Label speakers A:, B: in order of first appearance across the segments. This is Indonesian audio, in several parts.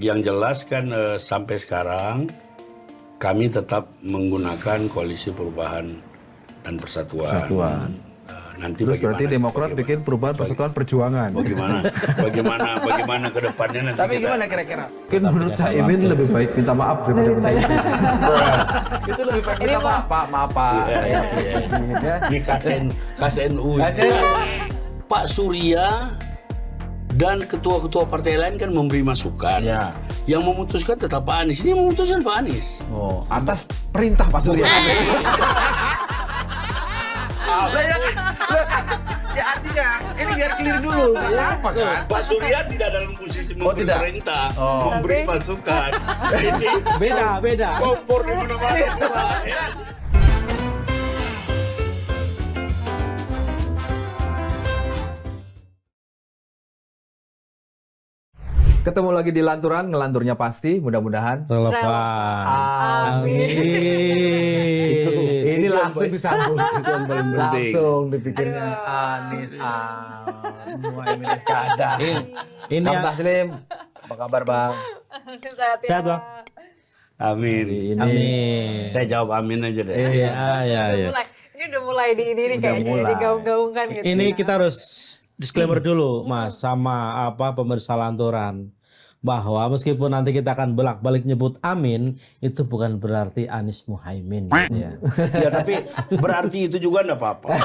A: Yang jelas kan sampai sekarang kami tetap menggunakan Koalisi Perubahan dan Persatuan. Nanti
B: Terus berarti Demokrat bikin Perubahan Persatuan Perjuangan.
A: Bagaimana ke depannya nanti.
C: Tapi gimana kira-kira?
B: Mungkin menurut Caimin lebih baik minta maaf daripada minta izin.
C: Itu lebih baik minta maaf Pak, maaf Pak.
A: Iya. Ini KSNU. Pak Surya dan ketua-ketua partai lain kan memberi masukan.
C: Ya.
A: Yang memutuskan tetap Pak Anies. Ini memutuskan Pak Anies.
C: Oh, atas perintah Pak Surya. Ya artinya ini biar clear dulu. Apa kan?
A: Pak Surya tidak dalam posisi memberi
C: tidak?
A: perintah,
C: Oh.
A: memberi masukan. Ini
C: Beda.
A: kompor di mana-mana. Ya.
B: Ketemu lagi di Lanturan, ngelanturnya pasti, mudah-mudahan.
D: Relevan.
B: Amin. Ini langsung disambung.
A: Itu yang paling penting.
B: Langsung dibikinnya Anies, Muhaimin Iskandar.
D: Ini
B: Bang
D: yang
B: Taslim, apa kabar Bang?
D: sehat Bang.
A: Amin.
D: Amin.
A: Saya jawab amin aja deh.
D: Iya.
E: Ini udah mulai di ini nih kayaknya
B: mulai.
E: digaung-gaungkan gitu.
D: Ini kita harus disclaimer dulu Mas sama pemirsa Lanturan bahwa meskipun nanti kita akan bolak-balik nyebut Amin, itu bukan berarti Anies Muhaimin. Ya.
A: Ya tapi berarti itu juga enggak apa-apa.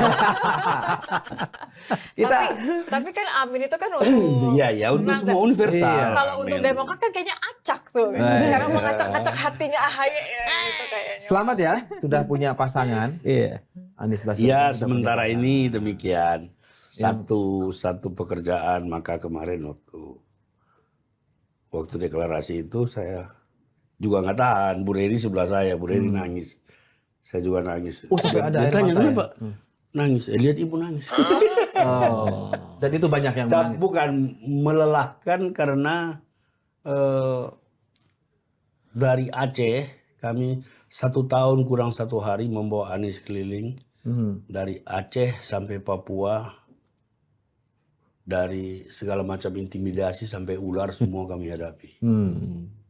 E: Tapi kan Amin itu kan untuk
A: Iya, untuk semua universal.
B: Iya.
E: kalau untuk
A: Amin.
E: Demokrat kan kayaknya acak tuh. Sekarang mengacak-acak hatinya AHY ya gitu kayaknya.
B: Selamat ya, sudah punya pasangan.
D: Iya.
B: Anies Baswedan.
A: Ya,
B: sudah
A: sementara
B: punya
A: ini demikian. Satu pekerjaan, maka kemarin waktu deklarasi itu saya juga nggak tahan. Bu Reni sebelah saya, Bu Reni nangis. Saya juga nangis.
B: Oh, sampai ada
A: Dia
B: air
A: tanya
B: mata ya?
A: kenapa? Nangis. Lihat ibu nangis.
B: pasangan. Oh. Dan itu banyak yang menangis.
A: Bukan melelahkan karena dari Aceh kami 1 tahun kurang 1 hari membawa Anies keliling dari Aceh sampai Papua, dari segala macam intimidasi sampai ular semua kami hadapi.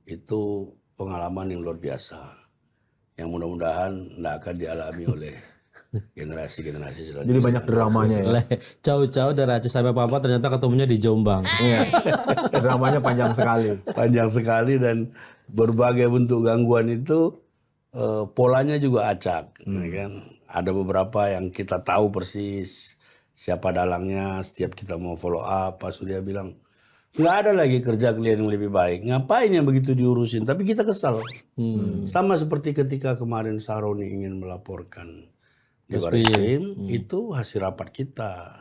A: Itu pengalaman yang luar biasa yang mudah-mudahan tidak akan dialami oleh generasi-generasi selanjutnya.
B: Jadi banyak dramanya ya.
D: Jauh-jauh dari Aceh sampai Papua ternyata ketemunya di Jombang.
B: Iya. Dramanya panjang sekali.
A: Panjang sekali dan berbagai bentuk gangguan itu polanya juga acak, ya kan? Ada beberapa yang kita tahu persis siapa dalangnya. Setiap kita mau follow up, Pak Surya bilang nggak ada lagi kerja kalian yang lebih baik. Ngapain yang begitu diurusin? Tapi kita kesal. Sama seperti ketika kemarin Saroni ingin melaporkan di Barreskrim, itu hasil rapat kita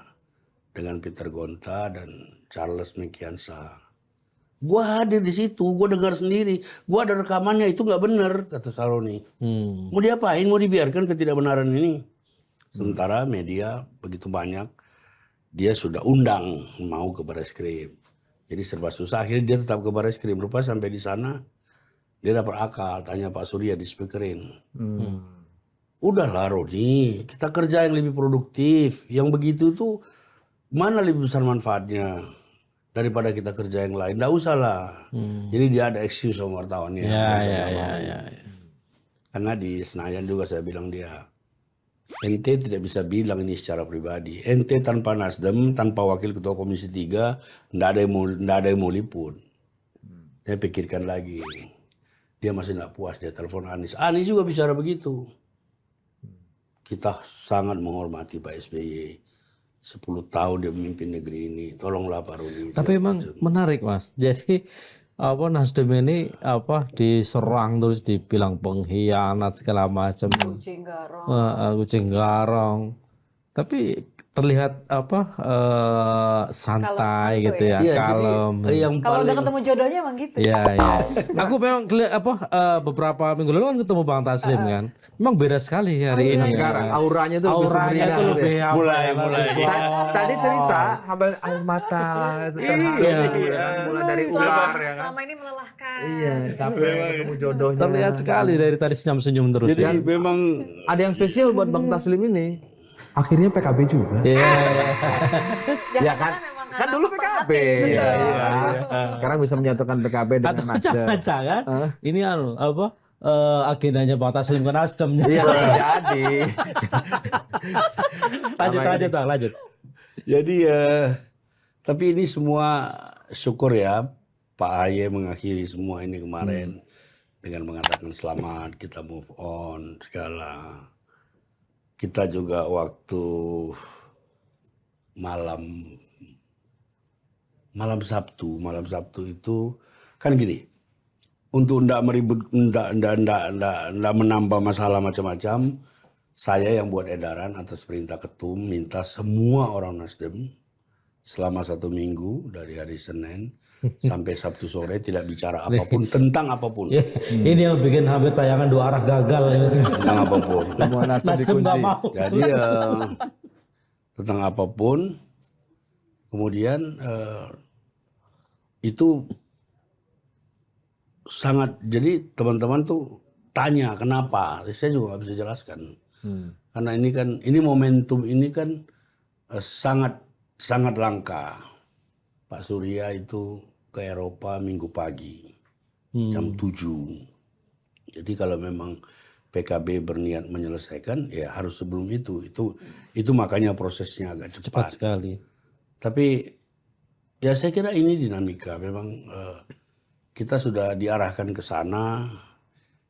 A: dengan Peter Gonta dan Charles Mekiansa. Gua hadir di situ, gua dengar sendiri, gua ada rekamannya, itu nggak benar, kata Saroni. Mau diapain? Mau dibiarkan ketidakbenaran ini? Sementara media begitu banyak, dia sudah undang mau ke Barreskrim. Jadi serba susah, akhirnya dia tetap ke Barreskrim. Rupanya sampai di sana, dia dapat akal, tanya Pak Surya di speakerin. Udahlah Roni, kita kerja yang lebih produktif. Yang begitu tuh mana lebih besar manfaatnya daripada kita kerja yang lain. Nggak usah lah. Jadi dia ada excuse sama wartawannya.
D: Ya.
A: Karena di Senayan juga saya bilang dia, ente tidak bisa bilang ini secara pribadi. Ente tanpa Nasdem, tanpa wakil ketua Komisi 3, nggak ada yang mau liput. Saya pikirkan lagi. Dia masih nggak puas, dia telepon Anies. Anies juga bicara begitu. Kita sangat menghormati Pak SBY. 10 tahun dia memimpin negeri ini. Tolonglah Pak Roni.
D: Tapi emang menarik Mas. Jadi Nasdem ini diserang terus dibilang pengkhianat segala macam.
E: Kucing garong.
D: Kucing garong. Tapi terlihat santai
E: Kalem,
D: gitu ya,
A: Iya,
D: kalem.
A: jadi yang
E: Kalau udah
A: paling
E: ketemu jodohnya emang gitu.
D: Iya. Aku memang beberapa minggu lalu kan ketemu Bang Taslim kan. Memang beda sekali hari ini.
B: Sekarang auranya tuh
D: Auranya tuh lebih
A: mulai.
B: Tadi cerita sampai air mata itu mulai dari ular ya kan.
E: Selama ini melelahkan.
B: Iya, sampai ketemu jodohnya.
D: Terlihat sekali dari tadi senyum-senyum terus.
A: jadi memang
B: Ada yang spesial buat Bang Taslim ini. Akhirnya PKB juga.
D: Iya.
E: Ya kan memang
B: Kan dulu PKB.
E: Iya.
B: Sekarang bisa menyatukan PKB dengan
D: Atau
B: Nasdem.
D: jangan-jangan ini agendanya Bang Taslim ke Nasdem.
B: Iya, bisa jadi.
D: Lanjut.
A: Jadi tapi ini semua syukur ya Pak AHY mengakhiri semua ini kemarin dengan mengatakan selamat, kita move on segala. Kita juga waktu malam Sabtu itu kan gini, untuk ndak meribut, ndak menambah masalah macam-macam, saya yang buat edaran atas perintah ketum minta semua orang Nasdem selama 1 minggu dari hari Senin sampai Sabtu sore tidak bicara apapun tentang apapun.
D: Ini yang bikin hampir tayangan 2 arah gagal.
A: Tentang apapun.
B: Semua Nasdem
D: Nasdem nggak
B: dikunci.
D: mau.
A: Jadi tentang apapun, kemudian itu sangat, jadi teman-teman tuh tanya kenapa, saya juga nggak bisa jelaskan. Karena ini momentum ini kan sangat langka. Pak Surya itu ke Eropa Minggu pagi jam 7. Jadi kalau memang PKB berniat menyelesaikan, ya harus sebelum itu. Itu makanya prosesnya agak
D: Cepat
A: cepat.
D: sekali.
A: Tapi ya saya kira ini dinamika. Memang kita sudah diarahkan ke sana.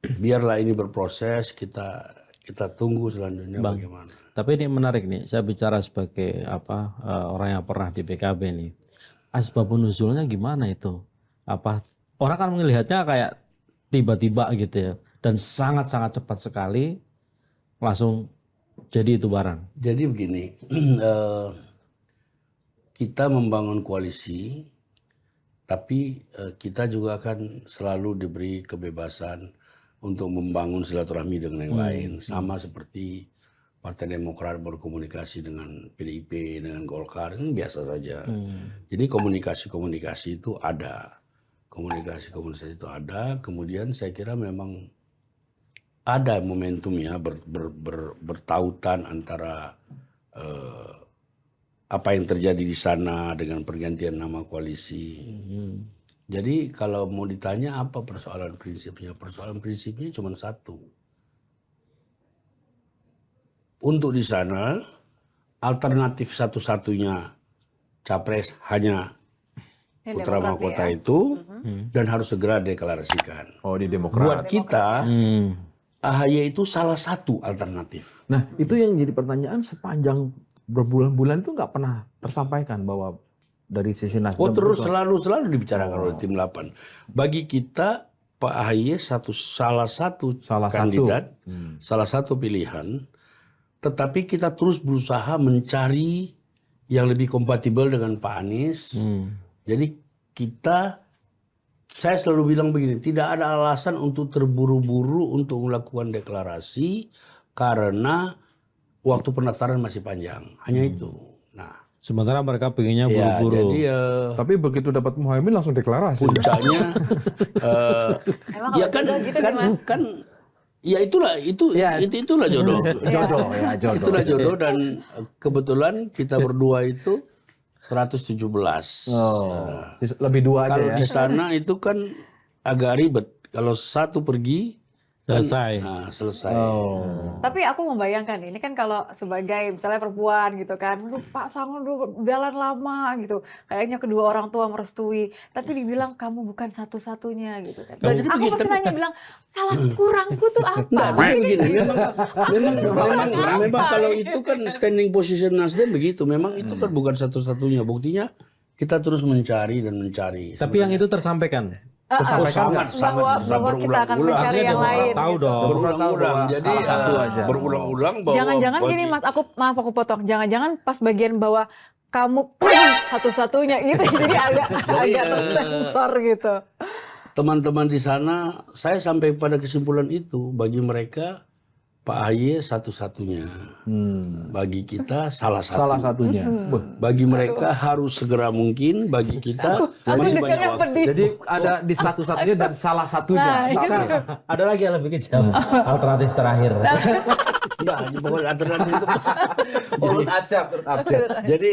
A: Biarlah ini berproses. Kita tunggu selanjutnya bagaimana.
D: Tapi ini menarik nih. Saya bicara sebagai orang yang pernah di PKB nih. Asbabun nuzulnya gimana itu? Orang kan melihatnya kayak tiba-tiba gitu ya. Dan sangat-sangat cepat sekali langsung jadi itu barang.
A: Jadi begini, kita membangun koalisi, tapi kita juga akan selalu diberi kebebasan untuk membangun silaturahmi dengan yang lain. Sama seperti Partai Demokrat berkomunikasi dengan PDIP, dengan Golkar, ini biasa saja. Jadi komunikasi-komunikasi itu ada. Komunikasi-komunikasi itu ada, kemudian saya kira memang ada momentumnya bertautan antara apa yang terjadi di sana dengan pergantian nama koalisi. Jadi kalau mau ditanya apa persoalan prinsipnya? Persoalan prinsipnya cuma satu. Untuk di sana alternatif satu-satunya capres hanya Putra Mahkota itu dan harus segera deklarasikan.
B: Oh, di
A: Buat
B: Demokrat.
A: kita AHY itu salah satu alternatif.
B: Nah, itu yang jadi pertanyaan sepanjang berbulan-bulan itu nggak pernah tersampaikan bahwa dari sisi Nasdem.
A: Oh terus
B: itu-
A: selalu dibicarakan oleh tim 8. Bagi kita Pak AHY salah satu kandidat, salah satu pilihan. Tetapi kita terus berusaha mencari yang lebih kompatibel dengan Pak Anies. Jadi saya selalu bilang begini, tidak ada alasan untuk terburu-buru untuk melakukan deklarasi karena waktu pendaftaran masih panjang. Hanya itu. Nah,
D: Sementara mereka pengennya
A: ya,
D: buru-buru.
A: jadi
B: Tapi begitu dapat Muhaimin langsung deklarasi.
A: puncaknya
E: Emang
A: ya
E: kalau
A: kan
E: jodoh gitu Mas?
A: kan ya itulah itulah jodoh.
B: Jodoh ya, jodoh.
A: Itulah jodoh dan kebetulan kita berdua itu 117.
B: Oh, lebih dua aja
A: Kalau
B: ya.
A: di sana itu kan agak ribet. Kalau satu pergi
D: Selesai.
A: nah, selesai.
E: Tapi aku membayangkan ini kan kalau sebagai misalnya perempuan gitu kan, "Aduh, Pak Sangon jalan lama gitu. Kayaknya kedua orang tua merestui, tapi dibilang kamu bukan satu-satunya gitu kan.
A: Nah, jadi
E: Aku
A: begitu.
E: pasti nanya bilang, salah kurangku tuh apa?
A: Nah, tapi begini, memang kalau itu kan standing position Nasdem begitu. Memang itu kan bukan satu-satunya. Buktinya kita terus mencari dan mencari.
D: Tapi yang itu tersampaikan.
A: Oh, sangat
E: bahwa kita akan
A: berulang-ulang.
E: mencari yang lain.
D: Tahu
E: gitu.
D: dong.
A: Berulang-ulang. Jadi
B: salah satu aja.
A: berulang-ulang bahwa
E: Jangan-jangan gini Mas, maaf aku potong. Jangan-jangan pas bagian bahwa kamu satu-satunya gitu, jadi agak tersensor gitu.
A: teman-teman di sana, saya sampai pada kesimpulan itu, bagi mereka Pak AHY satu-satunya, bagi kita salah satu.
B: Salah satunya.
A: Bagi mereka harus segera mungkin, bagi kita
E: Aku
A: masih banyak
E: dengarnya
A: waktu.
E: pedih.
B: Jadi ada di satu-satunya dan salah satunya.
E: Nah, itu.
D: Ada lagi yang lebih kejam. Alternatif terakhir.
A: Enggak, pokoknya alternatif itu.
B: Urut acap.
A: Jadi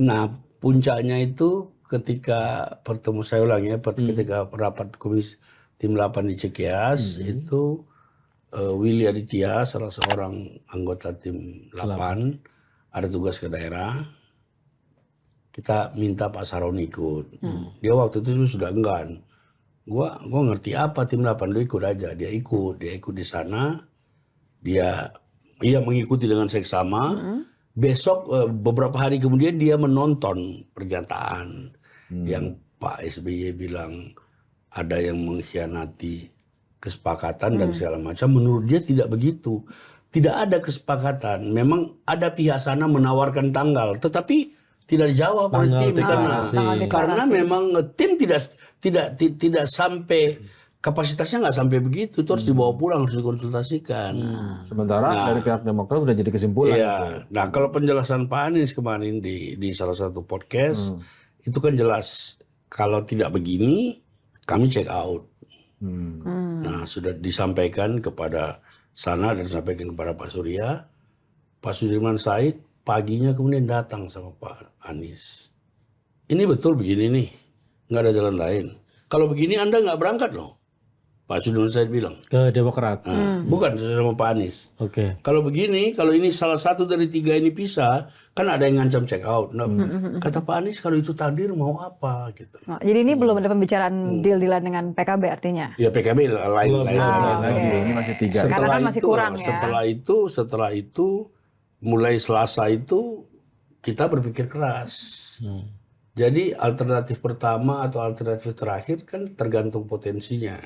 A: Nah, puncaknya itu ketika pertemu saya ulang ya, ketika rapat komisi tim 8 di Cikeas itu Willy Aditya salah seorang anggota tim 8 ada tugas ke daerah. Kita minta Pak Saron ikut. Dia waktu itu sudah enggan. Gua ngerti apa tim 8, lu ikut aja. Dia ikut di sana. Dia mengikuti dengan seksama. Besok beberapa hari kemudian dia menonton pernyataan yang Pak SBY bilang ada yang mengkhianati kesepakatan dan segala macam. Menurut dia tidak begitu. Tidak ada kesepakatan. Memang ada pihak sana menawarkan tanggal, tetapi tidak dijawab oleh tim karena memang tim tidak sampai kapasitasnya nggak sampai begitu. Itu harus dibawa pulang, harus dikonsultasikan.
B: Sementara dari pihak Demokrat sudah jadi kesimpulan.
A: Iya. Nah, kalau penjelasan Pak Anies kemarin di salah satu podcast itu kan jelas kalau tidak begini kami check out. Nah, sudah disampaikan kepada sana dan disampaikan kepada Pak Surya. Pak Sudirman Said paginya kemudian datang sama Pak Anies. Ini betul begini nih, nggak ada jalan lain. Kalau begini Anda nggak berangkat loh. Pak Sudirman Said bilang.
D: Ke Demokrat.
A: Bukan sama Pak Anies.
D: Oke.
A: Kalau begini, kalau ini salah satu dari 3 ini pisah, kan ada yang ngancam check out. Nah, kata Pak Anies kalau itu takdir mau apa gitu.
E: Oh, jadi ini belum ada pembicaraan deal-dealan dengan PKB artinya?
A: Ya PKB lain.
B: Ini masih 3.
E: Karena kan masih kurang ya.
A: Setelah itu mulai Selasa itu kita berpikir keras. Jadi alternatif pertama atau alternatif terakhir kan tergantung potensinya.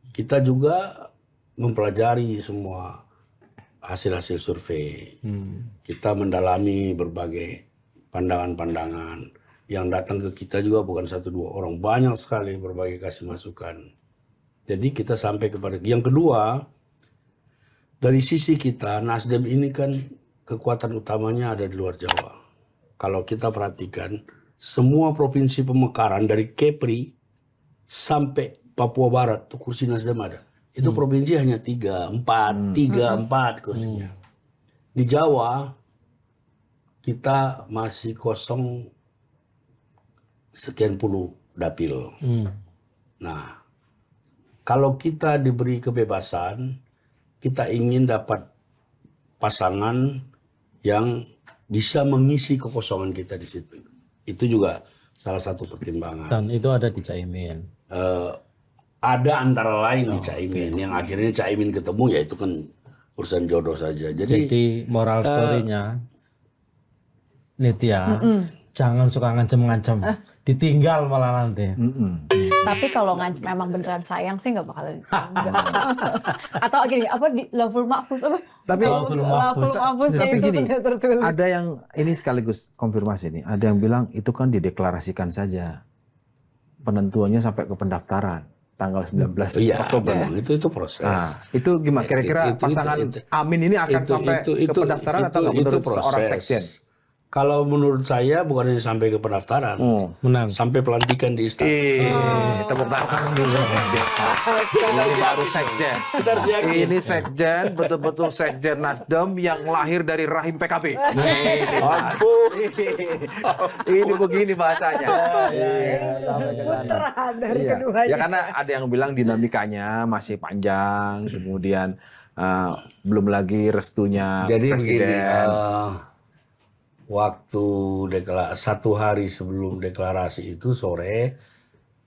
A: Kita juga mempelajari semua hasil-hasil survei. Kita mendalami berbagai pandangan-pandangan. Yang datang ke kita juga bukan 1-2 orang. Banyak sekali berbagai kasih masukan. Jadi kita sampai kepada yang kedua, dari sisi kita, Nasdem ini kan kekuatan utamanya ada di luar Jawa. Kalau kita perhatikan, semua provinsi pemekaran dari Kepri sampai Papua Barat, tuh kursi Nasdem ada. Itu provinsi hanya 3-4 kursinya. Di Jawa, kita masih kosong sekian puluh dapil. Nah, kalau kita diberi kebebasan, kita ingin dapat pasangan yang bisa mengisi kekosongan kita di situ. Itu juga salah satu pertimbangan.
D: Dan itu ada di Caimin.
A: Ada antara lain di Caimin. Yang akhirnya Caimin ketemu ya itu kan urusan jodoh saja.
D: Jadi moral story-nya, Nitya, jangan suka ngancem-ngancem. Ditinggal malah nanti.
E: Tapi kalau memang beneran sayang sih nggak bakal. Atau gini, apa di Lauful Mahfuz apa?
B: Tapi
E: Lauful Mahfuz
B: tapi
E: itu
B: gini,
E: sudah tertulis.
B: ada yang ini sekaligus konfirmasi nih. Ada yang bilang itu kan dideklarasikan saja. Penentuannya sampai ke pendaftaran tanggal 19 Oktober.
A: Itu proses.
B: Nah, itu gimana kira-kira pasangan Amin ini akan sampai ke pendaftaran atau nggak menurut seorang sekjen?
A: Kalau menurut saya bukan hanya sampai ke pendaftaran,
D: Menang.
A: sampai pelantikan di istana.
B: Tepuk tangan dulu. Ini baru sekjen. Ini sekjen, betul-betul sekjen Nasdem yang lahir dari rahim PKB. Ini begini bahasanya.
E: Putra dari
B: Iya.
E: keduanya.
B: Ya karena ada yang bilang dinamikanya masih panjang, kemudian belum lagi restunya
A: Jadi
B: presiden.
A: begini, waktu satu hari sebelum deklarasi itu sore,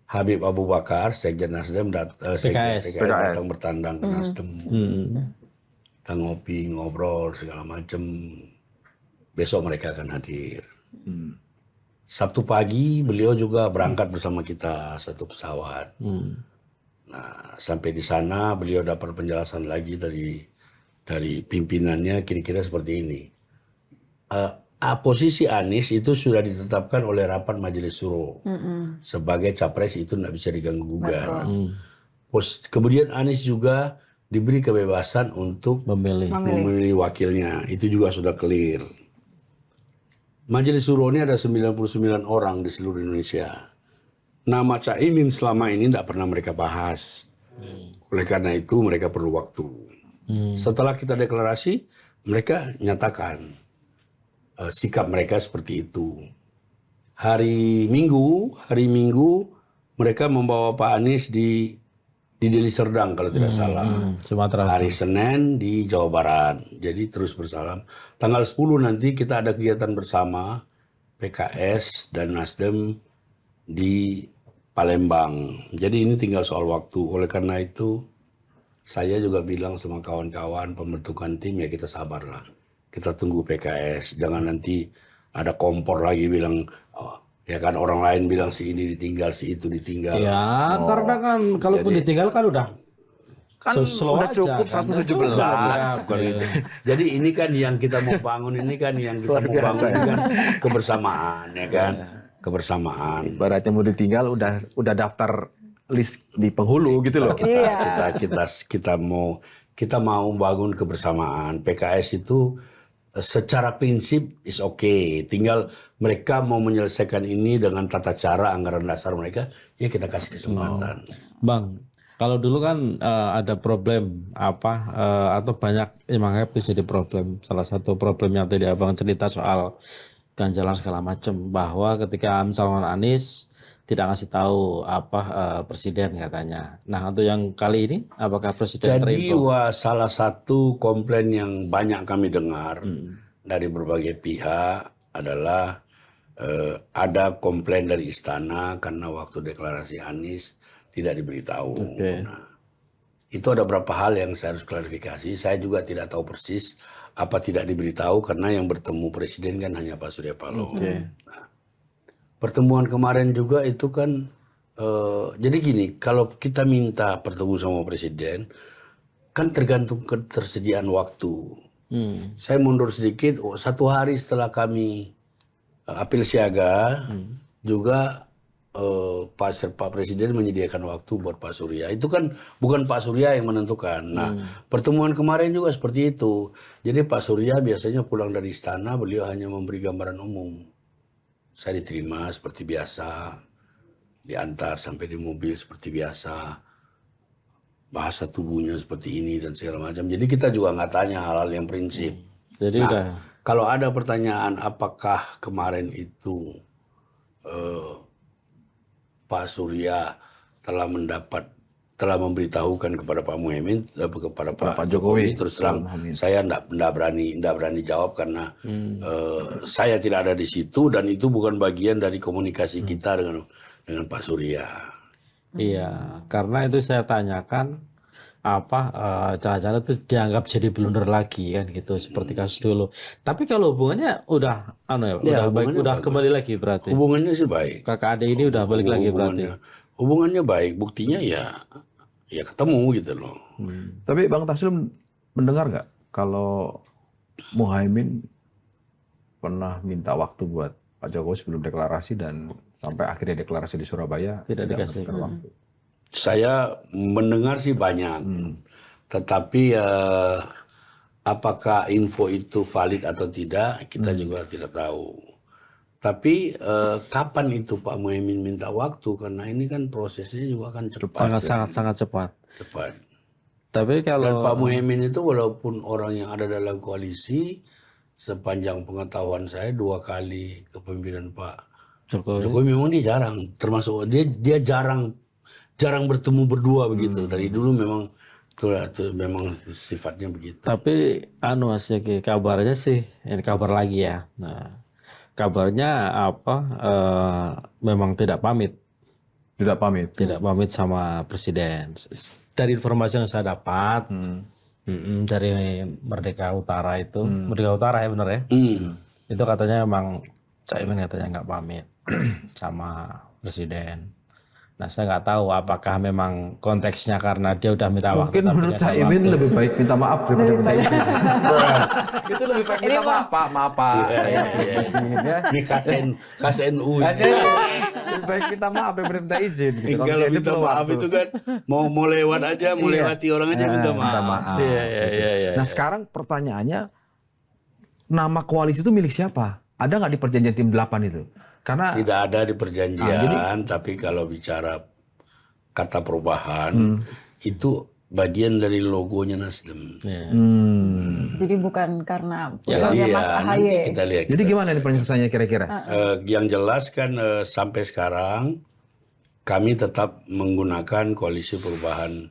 A: Habib Abu Bakar, sekjen Nasdem, PKS datang bertandang ke Nasdem. Kita ngopi, ngobrol segala macam. Besok mereka akan hadir. Sabtu pagi beliau juga berangkat bersama kita satu pesawat. Nah, sampai di sana beliau dapat penjelasan lagi dari pimpinannya kira-kira seperti ini. Posisi Anies itu sudah ditetapkan oleh rapat Majelis Syuro sebagai capres, itu tidak bisa diganggu-gugat. Kemudian Anies juga diberi kebebasan untuk memilih wakilnya, itu juga sudah clear. Majelis Syuro ini ada 99 orang di seluruh Indonesia. Nama Caimin selama ini tidak pernah mereka bahas. Oleh karena itu mereka perlu waktu. Setelah kita deklarasi, mereka nyatakan. sikap mereka seperti itu. Hari Minggu mereka membawa Pak Anies di Deli Serdang kalau tidak salah.
D: Sumatera.
A: Hari Senin di Jawa Barat. Jadi terus bersalam. Tanggal 10 nanti kita ada kegiatan bersama PKS dan Nasdem di Palembang. Jadi ini tinggal soal waktu. Oleh karena itu saya juga bilang sama kawan-kawan pembentukan tim, ya kita sabarlah. Kita tunggu PKS. Jangan nanti ada kompor lagi bilang, ya kan orang lain bilang si ini ditinggal, si itu ditinggal.
D: Ya, karena kan kalaupun ditinggal kan udah slow
B: udah
D: aja,
B: cukup
D: kan.
B: 117.
A: Bukan itu. Jadi ini kan yang kita mau bangun, ini kan yang kita mau bangun ini kan kebersamaan, ya kan, kebersamaan.
B: Ibaratnya mau ditinggal udah daftar list di penghulu gitu loh.
A: Kita mau bangun kebersamaan. PKS itu secara prinsip is okay. Tinggal mereka mau menyelesaikan ini dengan tata cara anggaran dasar mereka, ya kita kasih kesempatan.
D: Bang, kalau dulu kan ada problem atau banyak emangnya jadi problem. Salah satu problemnya tadi abang cerita soal ganjalan segala macam, bahwa ketika misalnya Anies tidak ngasih tahu presiden katanya. Nah untuk yang kali ini apakah presiden
A: Jadi
D: terinfo?
A: salah satu komplain yang banyak kami dengar dari berbagai pihak adalah ada komplain dari istana karena waktu deklarasi Anies tidak diberitahu.
D: Oke.
A: Nah, itu ada beberapa hal yang saya harus klarifikasi. Saya juga tidak tahu persis apa tidak diberitahu karena yang bertemu presiden kan hanya Pak Surya Paloh. Nah, pertemuan kemarin juga itu kan jadi gini, kalau kita minta bertemu sama presiden kan tergantung ketersediaan waktu. Saya mundur sedikit, 1 hari setelah kami apel siaga juga Pak Presiden menyediakan waktu buat Pak Surya. Itu kan bukan Pak Surya yang menentukan. Nah, pertemuan kemarin juga seperti itu. Jadi Pak Surya biasanya pulang dari istana, beliau hanya memberi gambaran umum. Saya diterima seperti biasa, diantar sampai di mobil seperti biasa, bahasa tubuhnya seperti ini dan segala macam. Jadi kita juga nggak tanya hal-hal yang prinsip.
D: Jadi
A: Nah, kalau ada pertanyaan apakah kemarin itu Pak Surya telah memberitahukan kepada Pak Muhaimin, kepada Pak Jokowi, terus terang saya enggak berani jawab karena saya tidak ada di situ dan itu bukan bagian dari komunikasi kita dengan Pak Surya.
D: iya, karena itu saya tanyakan jangan-jangan itu dianggap jadi blunder lagi kan gitu seperti kasus dulu. Tapi kalau hubungannya udah baik, udah
A: bagus.
D: kembali lagi berarti.
A: Hubungannya sih baik.
D: Kakak adik ini udah balik lagi berarti.
A: Hubungannya baik, buktinya ya ketemu gitu loh.
B: Tapi Bang Taslim mendengar nggak kalau Muhaimin pernah minta waktu buat Pak Jokowi sebelum deklarasi dan sampai akhirnya deklarasi di Surabaya
D: Tidak dikasih.
B: mendapatkan waktu.
A: Saya mendengar sih banyak, tetapi apakah info itu valid atau tidak kita juga tidak tahu. Tapi kapan itu Pak Muhaimin minta waktu, karena ini kan prosesnya juga akan cepat.
D: Sangat cepat.
A: Cepat.
D: Tapi
A: Dan
D: kalau
A: Pak Muhaimin itu walaupun orang yang ada dalam koalisi, sepanjang pengetahuan saya 2 kali kepemimpinan Pak Jokowi memang dia jarang, termasuk dia jarang bertemu berdua begitu. Dari dulu memang memang sifatnya begitu.
D: tapi Mas Yaki, kabarnya sih ini kabar lagi ya. Nah, kabarnya memang tidak pamit.
B: Tidak pamit.
D: Tidak pamit sama presiden. Dari informasi yang saya dapat dari Merdeka Utara itu, Merdeka Utara ya benar ya. Itu katanya memang Caimin katanya nggak pamit sama presiden. Nah saya nggak tahu apakah memang konteksnya karena dia udah minta waktu.
B: Mungkin menurut Caimin lebih baik minta maaf daripada minta izin. Itu lebih baik minta maaf Pak, maaf Pak.
A: Ini KSNU.
B: Lebih baik minta maaf daripada minta izin. Gitu.
A: Kalau minta maaf itu kan mau lewat aja, mau lewati orang aja minta maaf.
D: Iya.
B: Nah sekarang pertanyaannya, nama koalisi itu milik siapa? Ada nggak di perjanjian tim 8 itu? Karena
A: tidak ada di perjanjian, tapi kalau bicara kata perubahan itu bagian dari logonya Nasdem.
D: Ya.
E: Jadi bukan karena
A: Jadi
E: usulnya Mas
A: ya nanti
E: AHY.
A: kita lihat.
B: Jadi gimana nih penyelesaiannya kira-kira?
A: Yang jelas kan sampai sekarang kami tetap menggunakan Koalisi Perubahan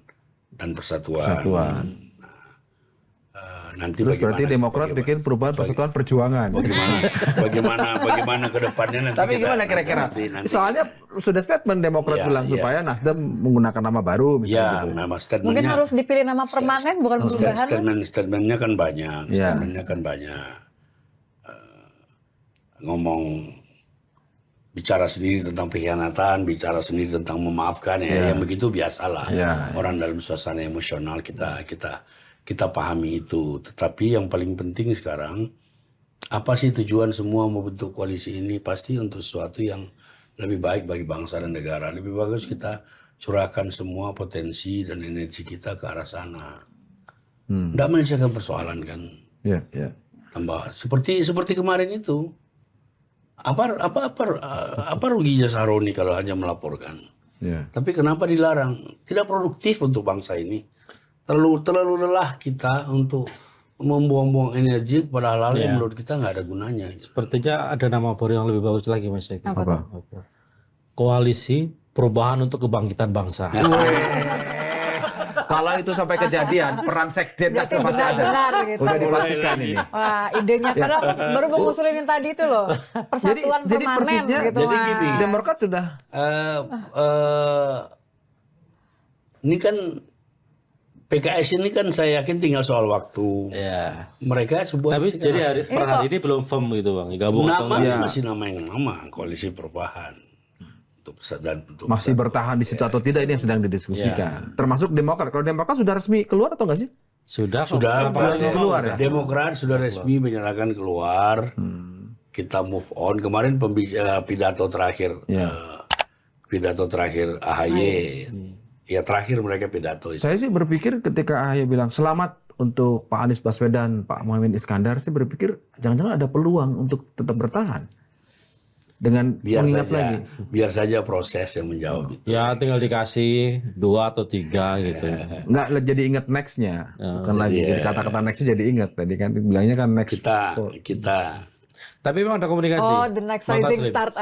A: dan Persatuan.
B: Persatuan.
A: Nanti
B: Terus berarti
A: bagaimana-
B: Demokrat
A: bagaimana-
B: bikin perubahan persatuan perjuangan.
A: bagaimana ke depannya nanti.
B: Tapi
A: kita-
B: gimana kira-kira?
A: nanti-
B: Soalnya sudah statement Demokrat
A: Iya,
B: bilang
A: iya.
B: supaya Nasdem menggunakan nama baru
A: Ya,
B: misalnya gitu.
A: nama
E: Mungkin
A: statementnya.
E: harus dipilih nama permanen bukan perubahan. Mas?
A: Statementnya kan banyak.
B: Iya.
A: Statementnya kan banyak. Ngomong bicara sendiri tentang pengkhianatan, bicara sendiri tentang memaafkan ya, yang begitu biasalah.
B: Iya.
A: Orang dalam suasana emosional kita pahami itu. Tetapi yang paling penting sekarang, apa sih tujuan semua membentuk koalisi ini? Pasti untuk sesuatu yang lebih baik bagi bangsa dan negara. Lebih bagus kita curahkan semua potensi dan energi kita ke arah sana. Tidak menyelesaikan persoalan kan.
B: Iya, iya.
A: Tambah seperti kemarin itu. Apa ruginya Saroni kalau hanya melaporkan?
B: Iya.
A: Tapi kenapa dilarang? Tidak produktif untuk bangsa ini. Terlalu lelah kita untuk membuang-buang energi kepada hal-hal yang menurut kita nggak ada gunanya.
D: Sepertinya ada nama baru yang lebih bagus lagi Mas Eki.
E: Apa tuh?
D: Koalisi Perubahan untuk Kebangkitan Bangsa.
B: Kalau itu sampai kejadian, peran sekjen
E: Berarti
B: pasti ada.
E: benar-benar gitu.
B: Udah dipastikan ini.
E: Wah, idenya padahal aku baru mau ngusulin yang tadi itu loh. Persatuan
B: jadi
E: permanen
B: persisnya,
E: gitu.
A: jadi
E: Mas.
A: gini.
B: Demokrat sudah
A: Ini kan PKS ini kan saya yakin tinggal soal waktu.
D: Ya.
A: Mereka sebuah
D: Tapi jadi per hari ini belum firm gitu Bang. Gabung atau
A: namanya
D: enggak?
A: masih nama yang lama, Koalisi Perubahan. Untuk
B: masih bertahan di situ atau tidak ini yang sedang didiskusikan. Termasuk Demokrat. Kalau Demokrat sudah resmi keluar atau enggak sih?
D: Sudah
A: sudah
D: Berapa kali
B: keluar ya?
A: Demokrat sudah resmi menyerahkan keluar. Kita move on. Kemarin pidato terakhir pidato terakhir AHY. Ya terakhir mereka pidato itu.
B: Saya sih berpikir ketika AHY bilang selamat untuk Pak Anies Baswedan, Pak Muhaimin Iskandar, saya berpikir jangan-jangan ada peluang untuk tetap bertahan. Dengan mengingat lagi.
A: Biar saja proses yang menjawab itu.
D: Ya tinggal dikasih 2 atau 3 gitu.
B: Nggak jadi ingat next-nya. Bukan lagi. Jadi kata-kata next-nya jadi ingat. Tadi kan bilangnya kan next.
A: Kita
D: Tapi memang ada komunikasi.
E: Oh, the next
D: Bang
E: rising
D: Taslim.
E: start.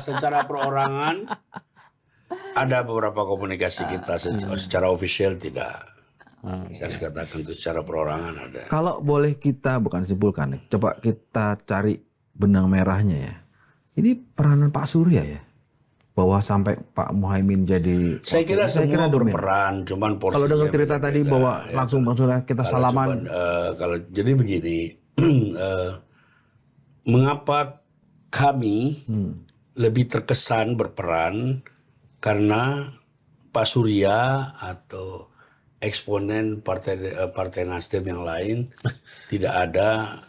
A: secara perorangan ada beberapa komunikasi kita secara official tidak. Saya harus katakan itu secara perorangan ada.
B: Kalau boleh kita, bukan simpulkan, coba kita cari benang merahnya ya. Ini peranan Pak Surya ya? Bahwa sampai Pak Muhaimin jadi...
A: Saya kira semua
B: dominan.
A: berperan, cuman porsinya.
B: Kalau dengar cerita
A: berbeda.
B: tadi bahwa langsung Bang Surya kita salaman.
A: Kalau jadi begini, mengapa kami lebih terkesan berperan karena Pak Surya atau eksponen partai Nasdem yang lain tidak ada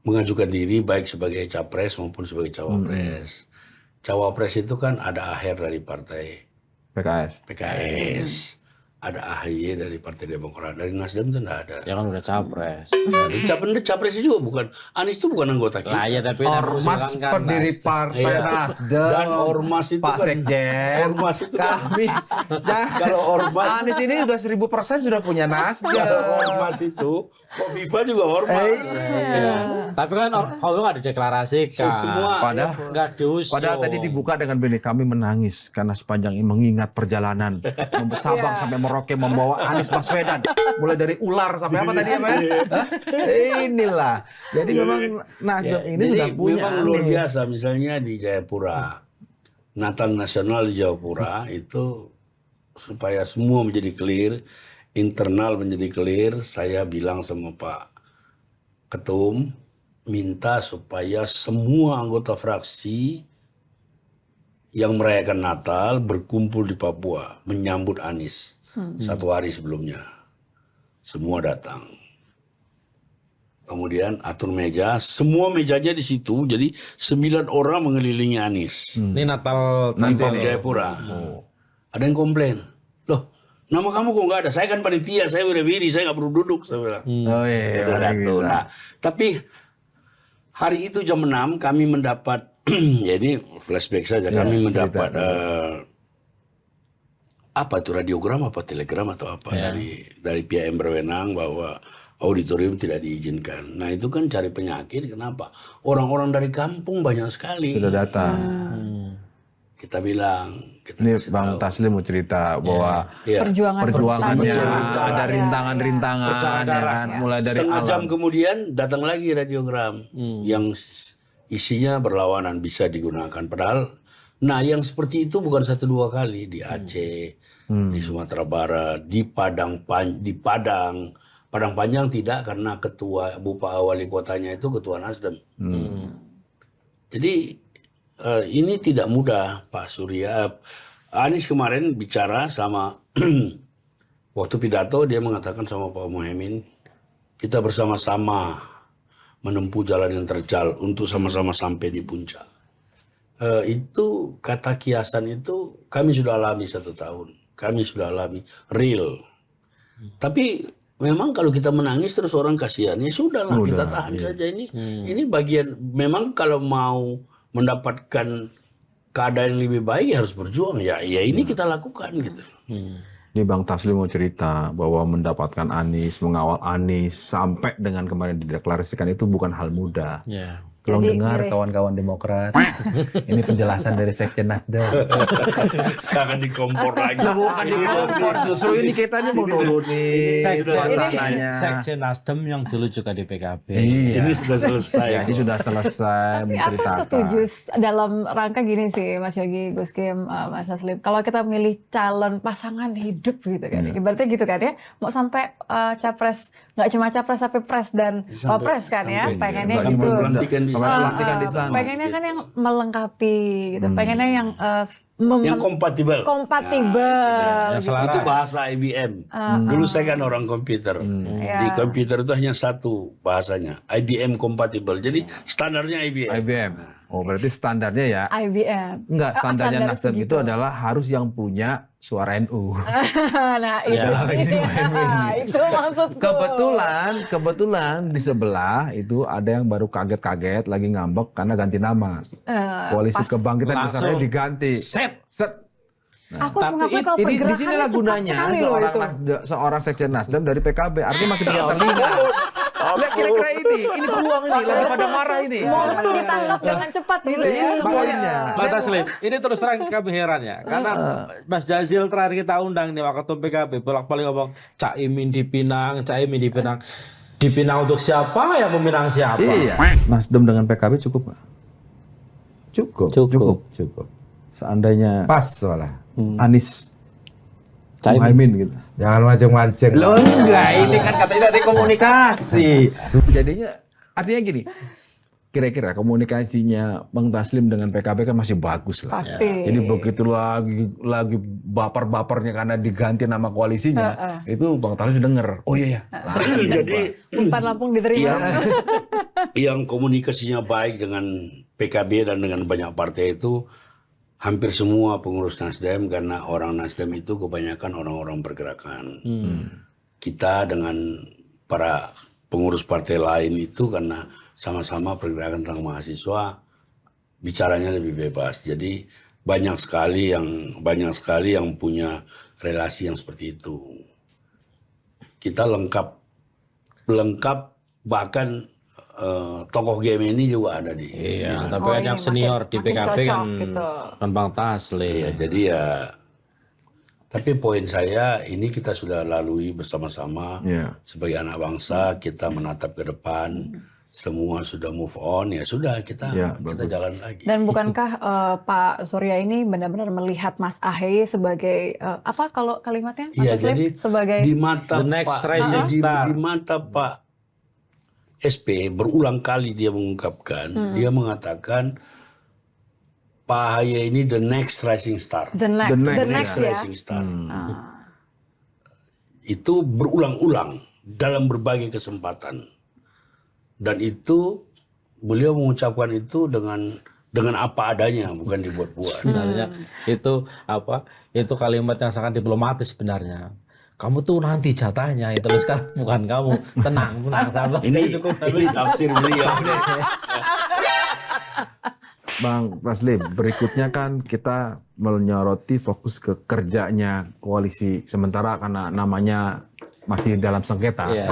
A: mengajukan diri baik sebagai capres maupun sebagai cawapres. Cawapres itu kan ada akhir dari partai PKS, ada AHY dari Partai Demokrat, dari Nasdem itu tidak ada.
D: Ya kan udah capres.
A: Capres juga bukan, Anies itu bukan anggota kita.
D: Lah ya tapi
B: Ormas pendiri Partai
A: Iya.
B: Nasdem.
A: Dan Ormas itu
B: Pak
A: kan-
B: Sekjen.
A: Ormas itu kan-
B: kami.
A: Kalau Ormas,
B: Anies ini udah 1000% sudah punya Nasdem.
A: kalau Ormas itu, Kofifa juga Ormas.
D: Tapi kan kalau nggak dideklarasikan.
A: Semua
B: Padahal-
D: nggak diusung.
B: Padahal tadi dibuka dengan begini, kami menangis karena sepanjang ini mengingat perjalanan Sabang sampai Merauke membawa Anies Baswedan, mulai dari ular sampai apa tadi ya, Pak? Hah? Inilah. Jadi memang Nasdem ini
A: Jadi
B: sudah punya
A: memang luar
B: Anies.
A: biasa. Misalnya di Jayapura, Natal Nasional di Jayapura itu supaya semua menjadi clear, internal menjadi clear, saya bilang sama Pak Ketum, minta supaya semua anggota fraksi yang merayakan Natal berkumpul di Papua menyambut Anies 1 hari sebelumnya. Semua datang. Kemudian atur meja, semua mejanya di situ, jadi 9 orang mengelilingi Anies.
D: Ini Natal
A: Di Jayapura. Ada yang komplain, loh nama kamu kok nggak ada? Saya kan panitia, saya wirawiri, saya nggak perlu duduk. Saya bilang.
B: Oh iya,
A: Udah
B: lagi
A: satu.
B: bisa.
A: Nah, tapi hari itu jam 6 kami mendapat, ya ini flashback saja, kami mendapat apa itu radiogram apa telegram atau apa dari pihak yang berwenang bahwa auditorium tidak diizinkan. Nah itu kan cari penyakit. Kenapa? Orang-orang dari kampung banyak sekali.
B: Sudah datang.
A: Kita bilang, kita
B: Ini
A: kasih
B: Bang
A: tahu.
B: Taslim mau cerita bahwa
A: Iya.
B: perjuangannya
E: tadi.
B: ada rintangan-rintangan,
C: Berdarah.
B: ya kan? Mulai dari
A: Setengah jam
B: alam.
A: kemudian datang lagi radiogram yang isinya berlawanan bisa digunakan. Padahal, nah yang seperti itu bukan 1-2 kali di Aceh, di Sumatera Barat, di Padang Panjang tidak karena ketua wali kotanya itu ketua Nasdem. Jadi ini tidak mudah Pak Surya. Anies kemarin bicara sama waktu pidato dia mengatakan sama Pak Muhaimin, kita bersama-sama menempuh jalan yang terjal untuk sama-sama sampai di puncak. Itu kata kiasan itu kami sudah alami 1 tahun. Kami sudah alami real. Tapi memang kalau kita menangis terus orang kasihan, ya sudahlah kita tahan saja ini. Ini bagian memang kalau mau mendapatkan keadaan yang lebih baik ya harus berjuang ya ini kita lakukan gitu.
B: Ini Bang Taslim mau cerita bahwa mendapatkan Anies, mengawal Anies sampai dengan kemarin dideklarasikan itu bukan hal mudah.
D: Ya.
F: Tolong
E: Jadi,
F: dengar
E: Gere.
F: kawan-kawan Demokrat. Ini penjelasan dari Sekjen Nasdem.
A: Jangan dikompor lagi.
B: Bukan dikompor, justru ini kita ini mau nurunin suasananya.
D: Sekjen Nasdem yang dulu juga di PKB.
B: Iya.
A: Ini sudah selesai.
B: Jadi sudah selesai
E: Tapi aku
B: menceritakan.
E: setuju dalam rangka gini sih Mas Yogi, Gus Kim, Mas Taslim. Kalau kita milih calon pasangan hidup gitu kan, ibaratnya gitu kan ya, mau sampai capres, nggak cuma capres tapi pres dan wapres kan ya, pengennya
A: sampai
E: gitu.
A: pelantikan di
B: Sampai
A: sana.
B: pelantikan di sana.
E: Pengennya kan yang melengkapi gitu, pengennya yang
A: Yang kompatibel.
E: kompatibel.
D: Yang
E: gitu.
D: selaras.
A: Itu bahasa IBM. Dulu saya kan orang komputer. Di
E: Ya.
A: komputer itu hanya satu bahasanya, IBM kompatibel. Jadi standarnya IBM.
B: IBM. Oh berarti standarnya ya.
E: IBM.
B: Enggak, standarnya
E: standar
B: Nasdem
E: segitu.
B: itu adalah harus yang punya suara NU.
E: Nah itu, itu maksudku.
B: Kebetulan di sebelah itu ada yang baru kaget-kaget lagi ngambek karena ganti nama. Koalisi
E: pas.
B: Kebangkitan
D: Langsung
B: Nusantara diganti.
D: set.
E: Aku
D: Tapi
E: mengakui kalau
B: Ini di
E: pergerakannya
B: sinilah
E: cepat
B: gunanya
E: sekali loh itu.
B: seorang sekjen Nasdem dari PKB. Artinya masih punya telinga. Lihat kira-kira ini peluang ini lagi pada marah ini.
E: Momen ditangkap dengan cepat gitu ya.
B: Itu poinnya.
D: Pak Taslim, ini terus terang kami heran ya, karena Mas Jazil terakhir kita undang nih Waketum PKB bolak-balik ngomong Cak Imin di Pinang, di Pinang untuk siapa yang meminang siapa?
B: Iya. Nasdem dengan PKB cukup nggak? Cukup. Seandainya
F: Pas soalnya.
B: Anies Muhaimin gitu.
F: Jangan mancing-mancing.
B: Loh enggak, ini kan katanya tadi komunikasi. Jadinya artinya gini. Kira-kira komunikasinya Bang Taslim dengan PKB kan masih bagus lah.
E: Pasti.
B: Jadi begitu lagi baper-bapernya karena diganti nama koalisinya, itu Bang Taslim denger. Oh iya ya.
A: Jadi
E: Umpan Lampung diterima.
A: yang komunikasinya baik dengan PKB dan dengan banyak partai itu hampir semua pengurus Nasdem, karena orang Nasdem itu kebanyakan orang-orang pergerakan. Kita dengan para pengurus partai lain itu karena sama-sama pergerakan tentang mahasiswa bicaranya lebih bebas. Jadi banyak sekali yang punya relasi yang seperti itu. Kita lengkap bahkan tokoh game ini juga ada di.
D: Iya, tapi
E: Oh,
D: kan
E: ini
D: yang senior di
E: makin
D: PKB
E: cocok
D: kan,
E: gitu.
D: kan Bang Taslim.
A: Iya, jadi ya. Tapi poin saya ini kita sudah lalui bersama-sama
B: Iya.
A: sebagai anak bangsa, kita menatap ke depan, semua sudah move on, ya sudah kita
B: Ya,
A: jalan lagi.
E: Dan bukankah Pak Surya ini benar-benar melihat Mas Ahy sebagai apa kalau kalimatnya Mas
A: Iya,
E: Taslim?
A: jadi
E: sebagai
A: di mata
D: The next
A: Pak
D: rising star.
A: di mata Pak SP berulang kali dia mengungkapkan, dia mengatakan Pak Ahy ini the next rising star.
E: the next
A: Next
E: ya.
A: rising star. Itu berulang-ulang dalam berbagai kesempatan. Dan itu beliau mengucapkan itu dengan apa adanya, bukan dibuat-buat.
D: Sebenarnya itu kalimat yang sangat diplomatis sebenarnya. Kamu tuh nanti jatahnya itu sekarang bukan kamu. Tenang.
A: Ini tafsir beliau.
B: Bang Taslim, berikutnya kan kita menyoroti fokus ke kerjanya koalisi sementara karena namanya masih dalam sengketa.
D: Iya.